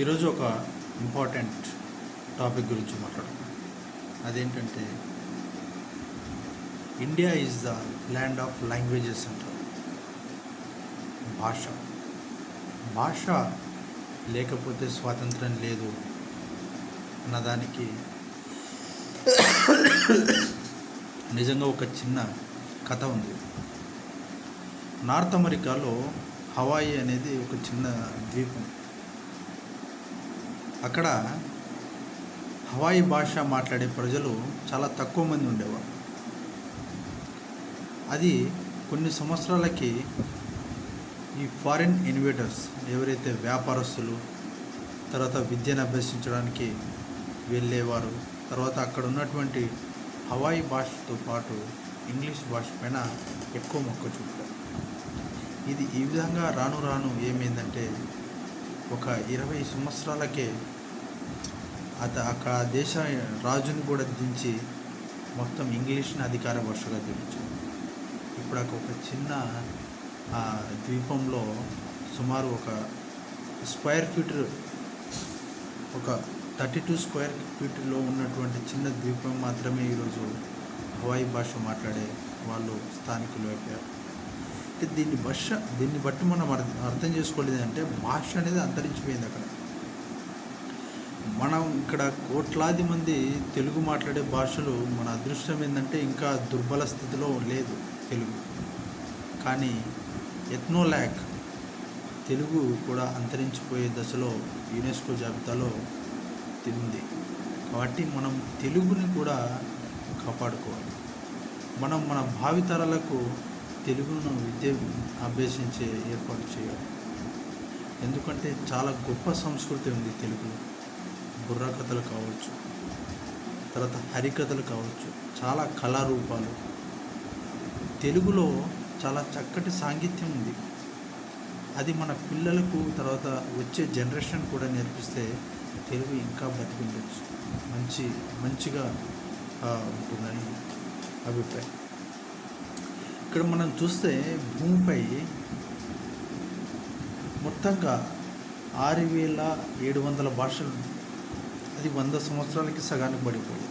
ఈరోజు ఒక important topic గురించి మాట్లాడుతున్నాం. అదేంటంటే India is the land of languages అంటారు. భాష భాష లేకపోతే స్వాతంత్రం లేదు అన్నదానికి నిజంగా ఒక చిన్న కథ ఉంది. నార్త్ అమెరికాలో హవాయి అనేది ఒక చిన్న ద్వీపం. అక్కడ హవాయి భాష మాట్లాడే ప్రజలు చాలా తక్కువ మంది ఉండేవారు. అది కొన్ని సంవత్సరాలకి ఈ ఫారిన్ ఇన్వేటర్స్ ఎవరైతే వ్యాపారస్తులు తర్వాత విద్యను అభ్యసించడానికి వెళ్ళేవారు, తర్వాత అక్కడ ఉన్నటువంటి హవాయి భాషతో పాటు ఇంగ్లీష్ భాష పైన ఎక్కువ మొక్క చూపారు. ఇది ఈ విధంగా రాను రాను ఏమైందంటే ఒక 20 సంవత్సరాలకే అక్కడ దేశ రాజుని కూడా దించి మొత్తం ఇంగ్లీష్ని అధికార భాషగా దించారు. ఇప్పుడు ఒక చిన్న ద్వీపంలో సుమారు ఒక స్క్వేర్ ఫీట్ ఒక 32 స్క్వేర్ ఫీట్లో ఉన్నటువంటి చిన్న ద్వీపం మాత్రమే ఈరోజు హవాయి భాష మాట్లాడే వాళ్ళు స్థానికులు అయిపోయారు. అంటే దీన్ని బట్టి మనం అర్థం చేసుకోలేదు అంటే భాష అనేది అంతరించిపోయింది. అక్కడ మనం ఇక్కడ కోట్లాది మంది తెలుగు మాట్లాడే భాషలు, మన అదృష్టం ఏంటంటే ఇంకా దుర్బల స్థితిలో లేదు తెలుగు. కానీ ఎథ్నోలాక్ తెలుగు కూడా అంతరించిపోయే దశలో యునెస్కో జాబితాలో ఉంది. కాబట్టి మనం తెలుగుని కూడా కాపాడుకోవాలి. మనం మన భావితరాలకు తెలుగును విద్య అభ్యసించే ఏర్పాటు చేయాలి. ఎందుకంటే చాలా గొప్ప సంస్కృతి ఉంది తెలుగులో. బుర్రకథలు కావచ్చు, తర్వాత హరికథలు కావచ్చు, చాలా కళారూపాలు తెలుగులో చాలా చక్కటి సాంగత్యం ఉంది. అది మన పిల్లలకు తర్వాత వచ్చే జనరేషన్ కూడా నేర్పిస్తే తెలుగు ఇంకా బతికుండొచ్చు, మంచిగా ఉంటుందని అభిప్రాయం. ఇక్కడ మనం చూస్తే భూమిపై మొత్తంగా 6700 భాషలు, అది 100 సంవత్సరాలకి సగానికి పడిపోయింది.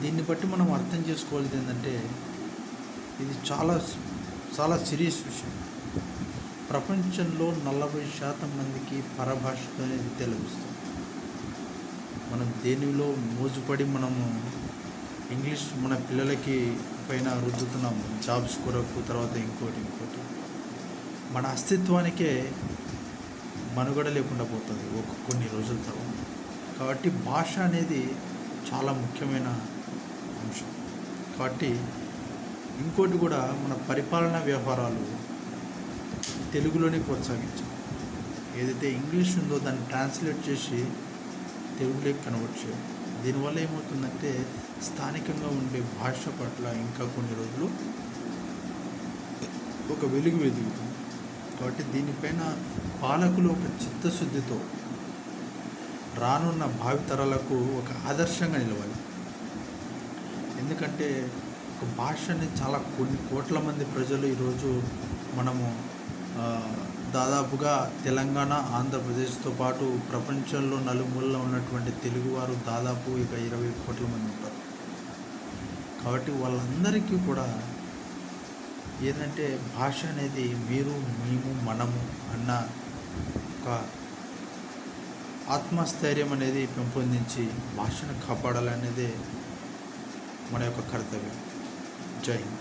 దీన్ని బట్టి మనం అర్థం చేసుకోవాల్సింది ఏంటంటే ఇది చాలా సీరియస్ విషయం. ప్రపంచంలో 40% మందికి పరభాషతోనే విద్య లభిస్తుంది. మనం దేనిలో మోజుపడి మనము ఇంగ్లీష్ మన పిల్లలకి పైన రుద్దుతున్నాము, జాబ్స్ కొరకు, తర్వాత ఇంకోటి మన అస్తిత్వానికే మనుగడ లేకుండా పోతుంది కొన్ని రోజుల తర్వాత. కాబట్టి భాష అనేది చాలా ముఖ్యమైన అంశం. కాబట్టి ఇంకోటి కూడా మన పరిపాలనా వ్యవహారాలు తెలుగులోనే కొనసాగించాలి. ఏదైతే ఇంగ్లీష్ ఉందో దాన్ని ట్రాన్స్లేట్ చేసి తెలుగులోకి కన్వర్ట్ చేయాలి. దీనివల్ల ఏమవుతుందంటే స్థానికంగా ఉండే భాష పట్ల ఇంకా కొన్ని రోజులు ఒక వెలుగు వెదుగుతుంది. కాబట్టి దీనిపైన పాలకులు ఒక చిత్తశుద్ధితో రానున్న భావితరాలకు ఒక ఆదర్శంగా నిలవాలి. ఎందుకంటే ఒక భాషని చాలా కొన్ని కోట్ల మంది ప్రజలు ఈరోజు మనము దాదాపుగా తెలంగాణ, ఆంధ్రప్రదేశ్తో పాటు ప్రపంచంలో నలుమూలలో ఉన్నటువంటి తెలుగువారు దాదాపు ఇక 20 కోట్ల మంది ఉంటారు. కాబట్టి వాళ్ళందరికీ కూడా ఏంటంటే భాష అనేది మీరు, మేము, మనము అన్న ఒక ఆత్మస్థైర్యం అనేది పెంపొందించి భాషను కాపాడాలనేదే మన యొక్క కర్తవ్యం. జై హింద్.